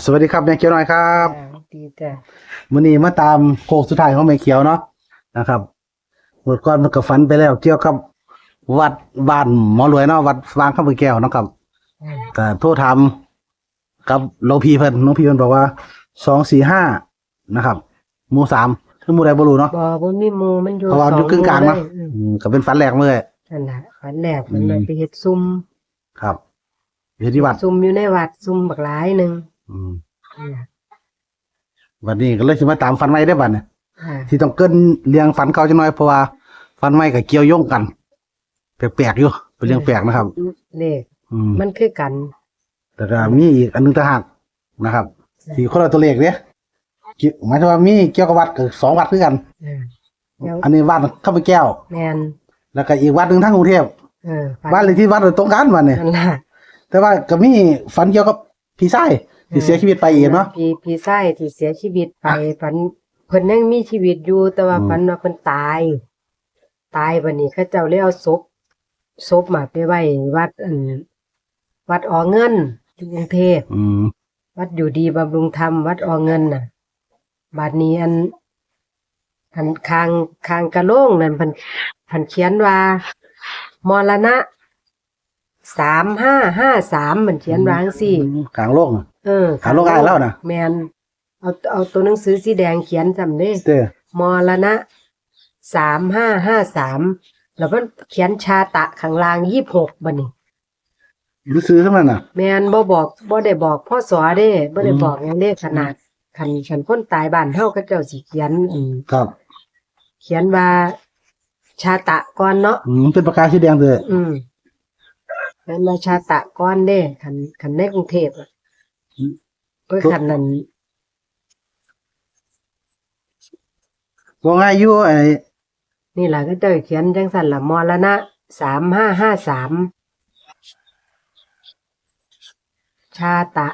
สวัสดีครับแม่เขียวหน่อยครับดีจ้ะมื้อนี้มาตามโค้งสุดท้ายของแม่เขียวเนาะนะครับเมื่อก่อนมันก็ฝันไปแล้วเกี่ยวกับวัดบ้านหมอรวยเนาะวัดวางข้ามแก้วเนาะครับอืมก็โทรถามกับหลวงพี่เพิ่นบอกว่า245นะครับหมู่3คือหมู่ใดบ่รู้เนาะบ่มีหมู่มันอยู่เพราะว่าอยู่กึ่งกลาง เล เนาะยก็เป็นฝันแรกมื้อนั่นล่ะฝันแรกมันไปเฮ็ดซุ่มครับอยู่ที่วัดซุ่มอยู่ในวัดซุ่มบักหลายหนึงอืมนั่นล่ะวันนี้ก็เลยสิมาตามฝันใหม่ได้อบัดเนี่ย ค่ะที่ต้องเกรินเรียงฝันเก่าจังหน่อยเพราะว่าฝันใหม่ก็เกี่ยวโยงกันแปลกๆอยู่เป็นเรื่องแปลกนะครับ เลขอืม มันคือกัน แต่ก็มีอีกอันหนึงต่างหากนะครับที่คนละตัวเลขเนี่ยหมายถึงว่ามีเกี่ยวกับวัดกับ2วัดคือกัน แล้วอันนี้วัดข้าวแก้ว แม่น แล้วก็อีกวัดหนึงทางกรุงเทพ ฝั บ้านเลขที่วัดตรงกันวันเนี่ย นั่นล่ะ แต่ว่าก็มีฝันเกี่ยวกับพี่ชายที่เสียชีวิตไปอีกเนาะ พี่ชายที่เสียชีวิตไปฝันเพิ่นยังมีชีวิตอยู่แต่ว่าฝันว่าเพิ่นตายบัดนี้เขาเจ้าเลยเอาศพมาไปไว้วัดวัดอเงินอยู่กรุงเทพ อืม วัดอยู่ดีบำรุงธรรมวัดอเงินน่ะบัดนี้อันคางกะโหลงนั่นเพิ่นเขียนว่ามรณะ3553มันเขียนว่าจังซี่ กลางโลกอะ ข้าง โลกอ้ายแล้วน่ะ แม่นเอาตัวหนังสือสีแดงเขียนจำเด้ เด้อ มรณะ3553แล้วเพิ่นเขียนชาตะข้างล่าง26บัดนี้ รู้ซื้อซั่นน่ะ แม่นบ่ได้บอกพ่อสอเด้บ่ได้บอกหยังเด้ขนาดคันคนตายบ้านเฮาเขาเจ้าสิเขียนครับ เขียนว่าชาตะก่อนเนาะเป็นปากกาสีแดงเด้อ เขียนว่าชาตะก่อนเด้คันในกรุงเทพอะคันนั้น ว่าง่ายอยู่นี่ล่ะเขาเจ้าเขียนจังซั่นล่ะมรณะ3553ชาตะ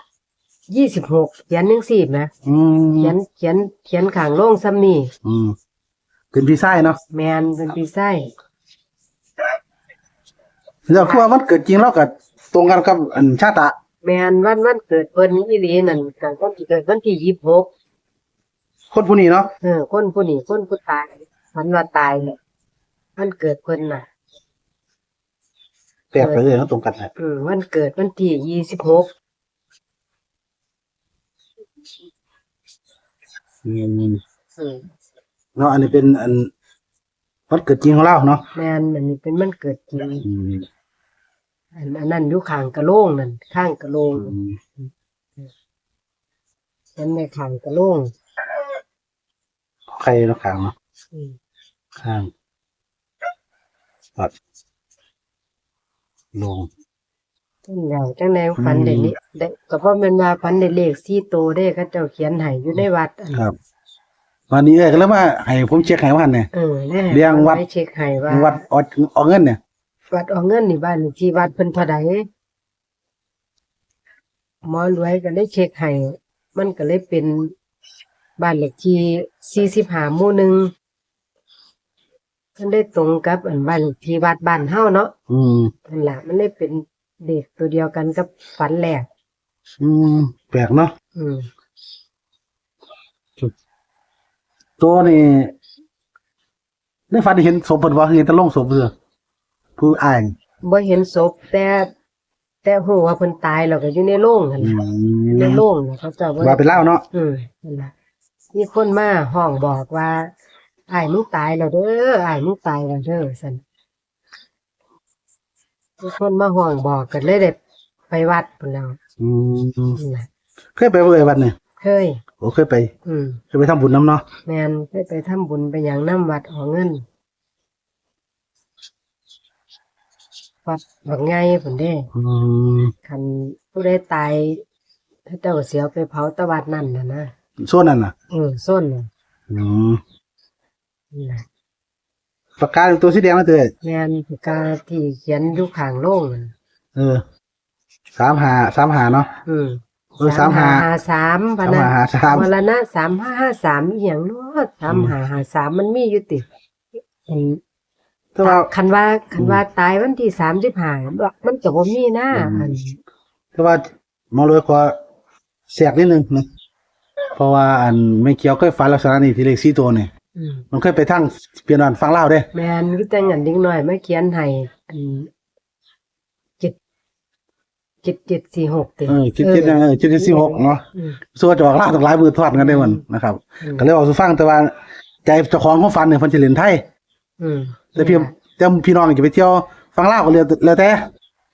26เขียนจังซี่แหม อืม เขียนข้างโรงซ้ำนี่ อืมเป็นพี่ชายเนาะ แม่นเป็นพี่ไส้ แล้วคือว่ามันเกิดจริงแล้วก็ตรงกันกับอันชาตะ แม่นวันเกิดเพิ่นอีหลีนั่นก็คนที่เกิดวันที่26คนผู้นี้เนาะ คนผู้นี้คนผู้ตายมันว่าตายเนี่ยวันเกิดเพิ่นน่ะ แปลกไปเลยเนาะตรงกันนะ วันเกิดวันที่26อืมเนาะอันนี้เป็นอันวันเกิดจริงของเราเนาะ แม่นอันนี้เป็นวันเกิดจริง อืม อันนั้นอยู่ข้างกะโหลงนั่นข้างกะโหลงนั่นในข้างกะโหลง ใครเนาะข้างเนาะ อืม ข้างปัดลง จังได๋ฝันได้นี่ได้ก็เพราะแม่นว่าฝันได้เลข4ตัวเด้เขาเจ้าเขียนให้อยู่ในวัดครับวันนี้ก็เลยว่าให้ผมเช็คให้ว่าหั่นเนี่ย แน่ เรียงวัด ไปเช็คให้ว่า วัดออกเงินเนี่ย วัดเอาเงินนี่บ้านเลขที่วัดเพิ่นเท่าใดหมอรวยก็ได้เช็คให้มันก็เลยเป็นบ้านเลขที่45หมู่1มันได้ตรงกับอันบ้านเลขที่วัดบ้านเฮาเนาะ อืม นั่นล่ะมันเลยเป็นเลขตัวเดียวกันกับฝันแรก อืมแปลกเนาะ อืม ตัวนี่ในฝันเห็นศพเพิ่นว่าเห็นแต่โลงศพเด้อผู้อ้าย บ่เห็นศพแต่ฮู้ว่าเพิ่นตายแล้วก็อยู่ในโรงนั่น อื ล่ะใน ม โรงน่ะเขาเจ้า ว่าเป็นเล่าเนาะ นั่นล่ะมีคนมาห้องบอกว่าอ้ายมึงตายแล้วเด้ออ้ายมึงตายแล้วเด้อซั่นมีคนมาห้องบอกก็เลยได้ไปวัดพุ่นแล้ว อืม นั่นล่ะ เคยไปบ่เอ่ยวัดนี่ เคย โอ้เคยไป อืม เคยไปทำบุญนํเนาะ แม่นเคยไปทำบุญไปหยังนำวัดเอาเงินวัดบักใหญ่พุ่นเด้ อืม คันผู้ใดตายเขาเจ้าก็สิเอาไปเผาแตะวัดนั่นน่ะนะ ส่วนนั้นน่ะ ส้นน่ะ อืม นั่นล่ะ ปากกาตัวสีแดงนั่นเด้อ แม่นปากกาที่เขียนอยู่ข้างโรงนั่น 35เนาะ อืม 35 พะนะ 3553 มรณะ3553อีหยังเนาะ3553มันมีอยู่ติอืม แต่ว่า คันว่าตายวันที่35มันก็บ่มีนะอัน แต่ว่าหมอเลยขอ แสกนิดนึงนะเพราะว่าอันไม่เกี่ยวเคยฝันลักษณะนี้ที่เลข4ตัวนี่ อืม มันเคยไปทางเปลี่ยนวันฟังลาวเด้ แม่นคือจังอันเด็กน้อยมาเขียนให้อัน7746ติ คิด746เนาะ อืม ส่วนจะออกลาวต้องหลายมือทอดกันได้มันนะครับ ก็เลยบอกสู่ฟังแต่ว่าใจเจ้าของของฝันเนี่ยเพิ่นสิเล่นไทย อืม แต่พี่น้องจะไปเที่ยวฟังลาวก็แล้วแต่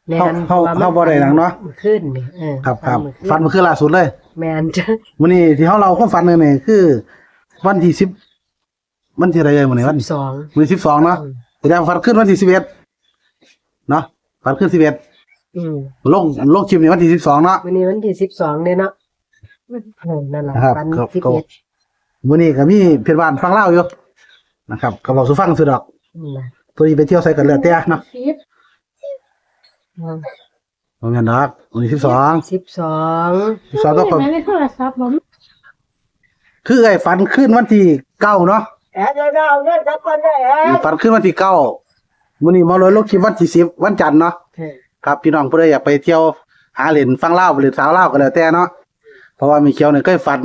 แม่น เขาบ่ได้หนังเนาะ ขึ้นนี่ครับ ฝันมื้อคืนฝันเมื่อคืนล่าสุดเลย แม่นจ้ะ มื้อนี้ที่เราความฝันนี่คือวันที่10วันที่อะไรมื้อนี้วัน 12 มื้อ12เนาะ อืม แต่ยังฝันขึ้นวันที่11เนาะฝันขึ้น11 อืม ลงคลิปนี่วันที่12เนาะ มื้อนี้วันที่12เด้เนาะนั่นล่ะ ครับ ฝัน ครับ 11 มื้อนี้ก็มีเพื่อนบ้านฟังลาวอยู่นะครับก็บอกสู่ฟังซื่อดอก นั่นล่ะ ตัวนี้ไปเที่ยวไสกันแล้วแต่เนาะ อืม บ่แม่นดอกมื้อนี้12 12 ต้อง ไม่โทรศัพท์ผม คือไอ้ฝันขึ้นวันที่9เนาะ เดี๋ยวเนี่ยจับกันได้ ฝันขึ้นวันที่9มื้อนี้มาลอยลงคลิปวันที่10วันจันทร์เนาะ เออ ครับพี่น้องผู้ใดอยากไปเที่ยวหาเล่นฟังลาวหรือสาวลาวก็แล้วแต่เนาะเพราะว่ามีเขียวเนี่ยเคยฝัน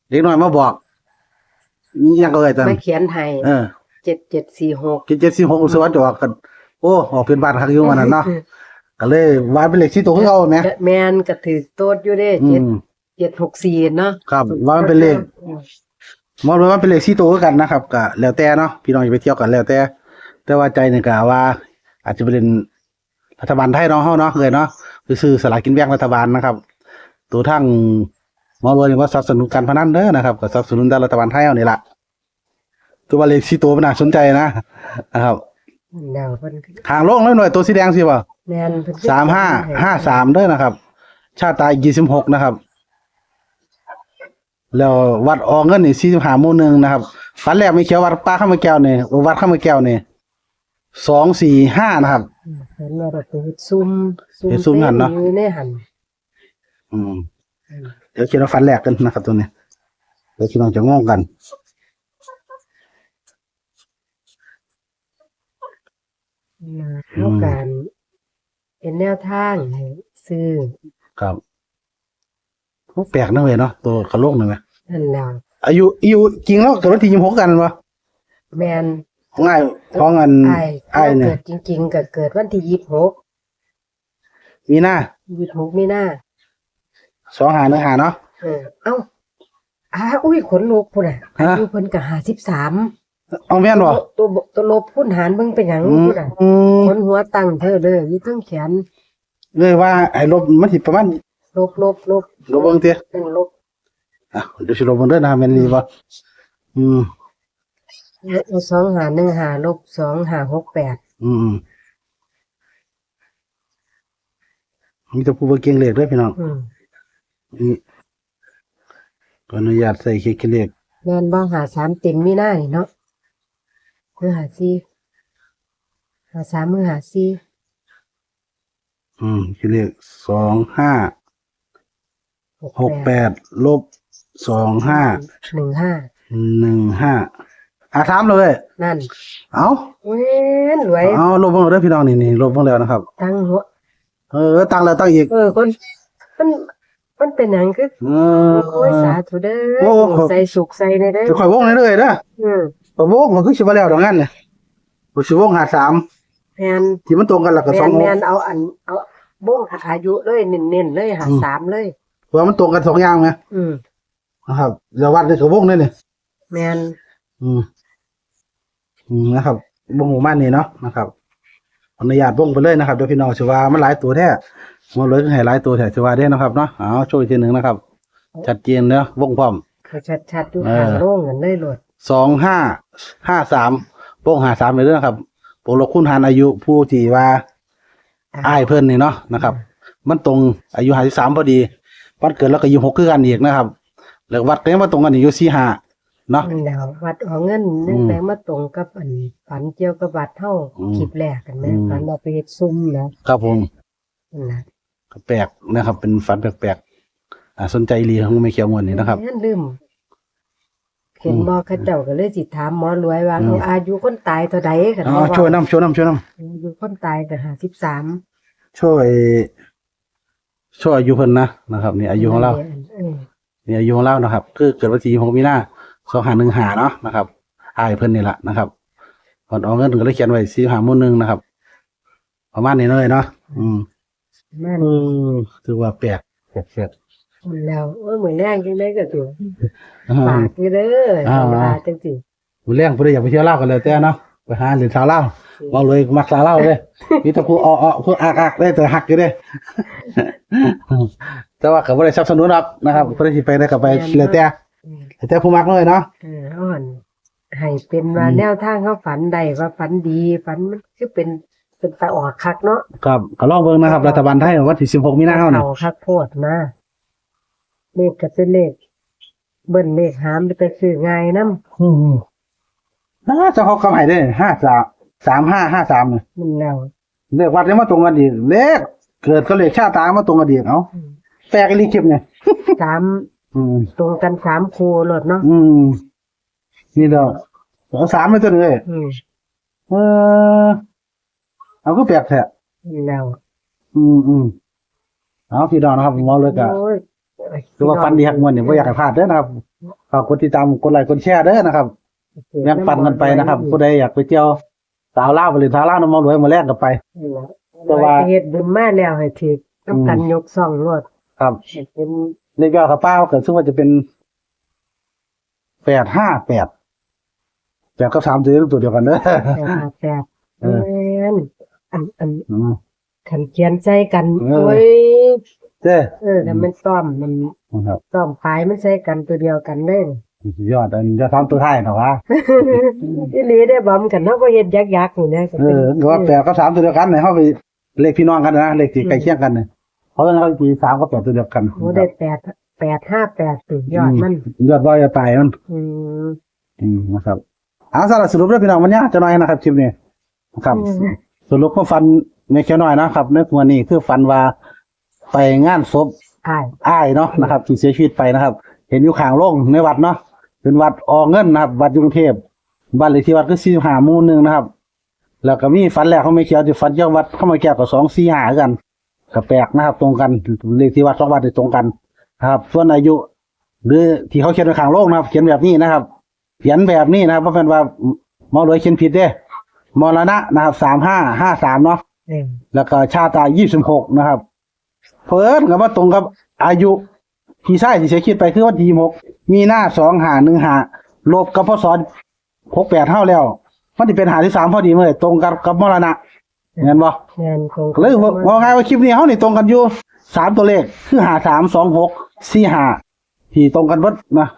เด็กน้อยมาบอกอีหยังก็เอ่ยตอน มาเขียนให้ 7746 กิน746สวัสดิ์จะออกกันโอ้ออกเป็นบ้านคักอยู่วันนั้นเนาะก็เลยวาดเป็นเลขที่ตัวคือเก่าแหม แม่นก็ถือโตดอยู่เด้ อืม 764เนาะ ครับว่ามันเป็นเลขมองดูว่าเป็นเลขที่ตัวคือกันนะครับก็แล้วแต่เนาะพี่น้องจะไปเที่ยวกันแล้วแต่ว่าใจเนี่ยก็ว่า อาจจะไปเล่นรัฐบาลไทยเนาะเฮาเนาะเลยเนาะไปซื้อสลากกินแบ่งรัฐบาลนะครับ ตัวทั้งหมอรวยนี่ว่าสนับสนุนการพนันเด้อนะครับก็สนับสนุนแต่รัฐบาลไทยเอานี่ล่ะตัวว่าเลข4ตัวมันน่าสนใจนะครับ แล้วเพิ่น ทางโลกแล้วหน่อยตัวสีแดงสิบ่ แม่นเพิ่น 3553เด้อนะครับ ชาติตาย26นะครับ แล้ววัดออกเงินนี่45หมู่1นะครับฝันแรกมีเขียววัดป้าข้ามแก้วนี่วัดข้ามแก้วนี่245นะครับ เพิ่นว่าแบบไปเฮ็ดซุ่ม เฮ็ดซุ่มหั่นเนาะ อยู่ในหั่น อืมเดี๋ยวคิดว่าฝันแรกกันนะครับตัวนี้เดี๋ยวคิดว่าจะงงกัน แล้วการเป็นแนวทางให้ซื้อ ครับแปลกนะเว้ยเนาะตัวกระโหลกนึงเว้ย นั่นแหล้ว อายุจริงแล้วเกิดวันที่26กันบ่ แม่น ง่ายของอัน อ้าย เนี่ เกิ ย ดจริงๆก็เกิดวันที่26 มีหน้า มีนา 2515เนาะ เอ้าอุ้ยขนลุกพุ่นน่ะ ฮะ อายุเพิ่นก็53 เอาแม่นบ่ ตัวลบพุ่นหารเบิ่งเป็นหยัง อืม พุ่นน่ะ อืม คนหัวตั้งเธอเลยอยู่เทั้งแขน เลยว่าไอ้ลบมันสิประมาณ ลบ ลบเบิ่งติ นั่นลบ เดี๋ยวสิลบเบิ่งเด้อนะแม่นดีบ่อืม 2515ลบ2568 อืมมีแต่ผู้บ่เก่งเลขเด้อพี่น้อง อืม นี่ขออนุญาตใส่เครื่องเลข แม่นบ่53เต็มมีหน้านี่เนาะมือ53มือ54 เครื่องเลข2568ลบ25 15 53เลย นั่น เอ้า เว้นรวย เอาลบเบิ่งเด้อพี่น้องนี่ลบเบิ่งแล้วนะครับ ตั้งหัว ตั้งแล้วตั้งอีก คนมันเป็นหยังคือ โอ้ยสาธุเด้ โอ้ อใส่สุขใส่ในเด้อ จะค่อยวงเรื่อยๆเด้อ อืม บ่วงมันคือสิบ่แล้วดอกงั้นเนี่ยบ่สิวง53 แม่น ที่มันตรงกันแล้วก็ แม่น 26 เอาบ่งอายุเลยเน้นๆเลย53เลย เพราะว่ามันตรงกัน2อย่างไง อืม นะครับอย่าวัดเลยกับวงนี่นี่ แม่น นะครับวงหมู่บ้านนี่เนาะนะครับอนุญาตวงไปเลยนะครับเดี๋ยวพี่น้องสิว่ามันหลายตัวแท้มันเลยให้หลายตัวแท้สิว่าได้นะครับเนาะเอาช่วยทีหนึงนะครับชัดเจนเนาะวงพร้อม ก็ชัดๆอยู่ข้างโรงกันเลยโลด 2553วง53ไปเด้อนะครับบวกลบคูณหารอายุผู้ที่ว่าอ้ายเพิ่นนี่เนาะนะครับ มันตรงอายุ53พอดีวันเกิดแล้วก็26คือกันอีกนะครับแล้ววัดก็ยังมาตรงกันอีกอยู่45เนาะ นั่นแล้ววัดเอาเงินนึงแต่มาตรงกับอันฝันเกี่ยวกับวัดเฮา อืม คลิปแรกกันแม่ อืม ฝันว่าไปเฮ็ดซุ่มนะครับ ผม นั่นล่ะ ก็แปลกนะครับ เป็นฝันแปลกๆสนใจอีหลีของไม่เขียวงวนนี่นะครับ แม่ลืมเห็นบ่เขาเจ้าก็เลยสิถามหมอรวยว่าเอาอายุคนตายเท่าใดกัน อ๋อช่วยน้ำ อายุคนตายก็53 ช่วย ช่วยอายุเพิ่นนะครับนี่อายุของเรา นี่อายุของเรานะครับ คือเกิดวันที่6มีนา2515เนาะนะครับอ้ายเพิ่นนี่ล่ะนะครับก่อนเอาเงินก็เลยเขียนไว้45หมู่1นะครับ ประมาณนี้เลยเนาะมัน ถือว่าแปลกแล้วเหมือนแรงจังได๋ก็สิ อ่า ฝากอยู่เด้อเวลาจังซี่ มื้อแรงผู้ใดอยากไปเที่ยวลาวก็แล้วแต่เนาะไปหาเล่นสาวลาวเว้าเลยมักสาวลาวเลยมีแต่ผู้อ้อๆผู้อักๆได้แต่ฮักอยู่เด้ แต่ว่าก็บ่ได้สนับสนุนหรอกนะครับผู้ใดสิไปได้ก็ไปแล้วแต่ผู้มักเลยเนาะ อ่อนให้เป็นว่าแนวทางเขาฝันใดว่าฝันดีฝันมันคือเป็นไปออกคักเนาะ ครับก็ลองเบิ่งนะครับรัฐบาลไทยวันที่16มีนาคมนี่ เอาคักโพดนะเลขก็เป็นเลขเบิ้นเลขหามไปซื้อง่ายนำ จะเขาคำให้ได้3553นี่ มันแล้ว เลขวัดยังมาตรงกันอีกเลขเกิดก็เลขชาติตามาตรงกันอีกเอ้าแปลกอีหลีคลิปเนี่ย 3 อืม ตรงกัน3คู่โลดเนาะ นี่เด้อเอา3เลยตัวนี้เออเอาก็แปลกแท้ มันแล้ว เอาพี่น้องนะครับผมเอาเลยก็ โอ้ย คือว่าฟันดีฮักม่วนนี่บ่อยากให้พลาดเด้อนะครับฝากกดติดตามกดไลค์กดแชร์เด้อนะครับแบ่งปันกันไปนะครับผู้ใดอยากไปเที่ยวสาวลาวไปหรือสาวลาวน้ำมันรวยมาแลกกันไป แต่ว่า เฮ็ดบุญมาแล้วให้ถึกนํกันยกซ่องโลด ครับ ให้เป็น เลขยอดกระเป๋าก็ซึ่งว่าจะเป็น858แต่ก็3ตัวเดียวกันเด้อ 858 เออ อัน อืม ขันเขียนใจกัน เออ โอ้ย เจ้ แต่มันซ่อมมัน ครับ ซ่อมปลายมันใช้กันตัวเดียวกันเด้ ยอดอันจะทำตัวท้ายเนาะวะ อีหลีได้บ่กันเนาะบ่เฮ็ดยักๆนี่นะก็เป็น ก็ว่า8กับ3ตัวเดียวกันเนี่ยเฮาไปเลขพี่น้องกันนะเลขที่ใกล้เคียงกันเนี่ยเพราะฉะนั้นเขาปี3กับ8ตัวเดียวกัน โอ้ได้858สุดยอดมัน ยอดร้อยจะตายมัน นะครับสรุปสรุปเรื่องพี่น้องวันนี้จะน้อยนะครับคลิปนี้นะครับ สรุปว่าฟันไม่แค่น้อยนะครับในวันนี้คือฟันว่าไปงานศพ อ้าย อ้ายเนาะนะครับที่เสียชีวิตไปนะครับ เห็นอยู่ข้างโรงในวัดเนาะเป็นวัดอเงินนะครับวัดกรุงเทพบ้านเลขที่วัดก็45หมู่1นะครับ แล้วก็มีฟันแรกเขาไม่เขียวที่ฟันเจ้าวัดเข้ามาแก้วกับ245กันก็แปลกนะครับ ตรงกันเลขที่วัด2วัดตรงกันนะครับ ส่วนอายุ หรือที่เขาเขียนไว้ข้างโรงนะครับ เขียนแบบนี้นะครับ เขียนแบบนี้นะครับเพราะเป็นว่าหมอรวยเขียนผิดเด้มรณะนะครับ3553เนาะ แล้วก็ชาตา26นะครับเพิ่นก็มาตรงกับอายุพี่ชายที่เสียชีวิตไปคือวันที่6มีนา2515ลบกับพศ68เฮาแล้วมันสิเป็น53พอดีมื้อตรงกับมรณะแม่นบ่ แม่นคง เลยว่าไงว่าคลิปนี้เฮานี่ตรงกันอยู่3ตัวเลขคือ532645ที่ตรงกันเบิดนะ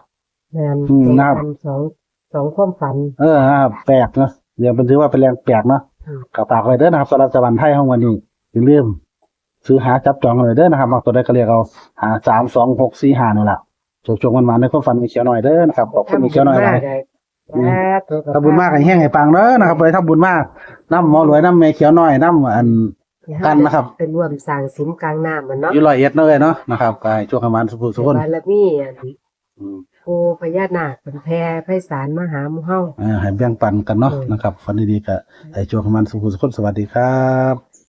แม่น นะครับ สองความฝัน ครับแปลกเนาะเดี๋ยวมันถือว่าเป็นแรงแปลกเนาะ กับฝากไว้เด้อนะครับสำหรับจังหวัดไทยของวันนี้อย่าลืมซื้อหาจับจองเลยเด้อนะครับมักตัวใดก็เรียกเอาหา32645นี่แหละโชคๆมันๆในความฝันมีเขียวหน่อยเด้อนะครับขอบคุณมีเขียวหน่อยหลายทำบุญมากให้แห้งให้ปังเด้อนะครับไปทำบุญมากน้ำหมอรวยน้ำแม่เขียวหน่อยน้ำอันกันนะครับ เป็นร่วมสร้างสิมกลางน้ำมันเนาะ อยู่100เอ็ดเนาะเลยเนาะนะครับก็ให้โชคให้มันสุขๆทุกคน บารมีอัน อืม โพพญานาคเป็นแพร่ไพศาลมหาหมู่เฮา ให้แบ่งปันกันเนาะนะครับฝันดีๆก็ให้โชคให้มันสุขๆทุกคนสวัสดีครับ